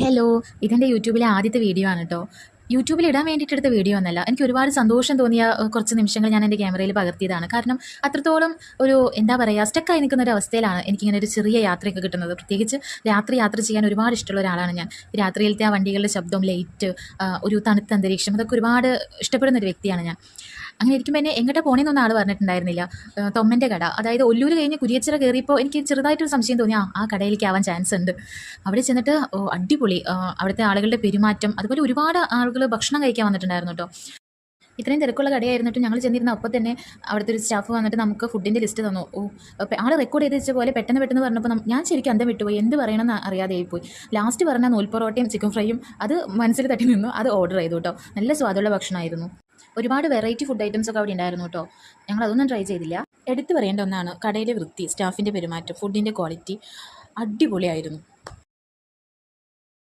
Hello, ഇതെൻ്റെ യൂട്യൂബിലെ ആദ്യത്തെ വീഡിയോ ആണ് കേട്ടോ. യൂട്യൂബിൽ ഇടാൻ വേണ്ടിയിട്ട് എടുത്ത വീഡിയോ ഒന്നല്ല. എനിക്ക് ഒരുപാട് സന്തോഷം തോന്നിയ കുറച്ച് നിമിഷങ്ങൾ ഞാൻ എൻ്റെ ക്യാമറയിൽ പകർത്തിയതാണ്. കാരണം അത്രത്തോളം ഒരു എന്താ പറയുക സ്റ്റക്കായി നിൽക്കുന്ന ഒരു അവസ്ഥയിലാണ് എനിക്കിങ്ങനെ ഒരു ചെറിയ യാത്രയൊക്കെ കിട്ടുന്നത്. പ്രത്യേകിച്ച് രാത്രി യാത്ര ചെയ്യാൻ ഒരുപാട് ഇഷ്ടമുള്ള ഒരാളാണ് ഞാൻ. രാത്രിയിലത്തെ ആ വണ്ടികളുടെ ശബ്ദം, ലൈറ്റ്, ഒരു തണുത്ത അന്തരീക്ഷം അതൊക്കെ ഒരുപാട് ഇഷ്ടപ്പെടുന്ന ഒരു വ്യക്തിയാണ് ഞാൻ. അങ്ങനെ ഇരിക്കുമ്പോൾ എന്നെ എങ്ങോട്ടാ പോണേന്നൊന്നും ആൾ പറഞ്ഞിട്ടുണ്ടായിരുന്നില്ല. തൊമ്മൻ്റെ കട, അതായത് ഒല്ലൂർ കഴിഞ്ഞ് കുരിയച്ചിറ കയറിയപ്പോൾ എനിക്ക് ചെറുതായിട്ടൊരു സംശയം തോന്നി, ആ കടയിലേക്ക് ആവാൻ ചാൻസ് ഉണ്ട്. അവിടെ ചെന്നിട്ട് അടിപൊളി അവിടുത്തെ ആളുകളുടെ പെരുമാറ്റം, അതുപോലെ ഒരുപാട് ആളുകൾ ഭക്ഷണം കഴിക്കാൻ വന്നിട്ടുണ്ടായിരുന്നു കേട്ടോ. ഇത്രയും തിരക്കുള്ള കടയായിരുന്നിട്ട് ഞങ്ങൾ ചെന്നിരുന്ന അപ്പോൾ തന്നെ അവിടുത്തെ ഒരു സ്റ്റാഫ് വന്നിട്ട് നമുക്ക് ഫുഡിൻ്റെ ലിസ്റ്റ് തന്നു. ആൾ റെക്കോർഡ് ചെയ്ത് വെച്ച പോലെ പെട്ടെന്ന് പെട്ടെന്ന് പറഞ്ഞപ്പോൾ ഞാൻ ശരിക്കും അന്തം വിട്ടുപോയി, എന്ത് പറയണമെന്ന് അറിയാതെ ആയിപ്പോയി. ലാസ്റ്റ് പറഞ്ഞ നൂൽ പൊറോട്ടയും ചിക്കൻ ഫ്രൈയും അത് മനസ്സിൽ തട്ടി നിന്നു. അത് ഓർഡർ ചെയ്തു കേട്ടോ. നല്ല സ്വാദുള്ള ഭക്ഷണമായിരുന്നു. ഒരുപാട് വെറൈറ്റി ഫുഡ് ഐറ്റംസ് ഒക്കെ അവിടെ ഉണ്ടായിരുന്നു കേട്ടോ. ഞങ്ങൾ അതൊന്നും ട്രൈ ചെയ്തില്ല. എടുത്തു പറയേണ്ട ഒന്നാണ് കടയിലെ വൃത്തി, സ്റ്റാഫിൻ്റെ പെരുമാറ്റം, ഫുഡിൻ്റെ ക്വാളിറ്റി അടിപൊളിയായിരുന്നു.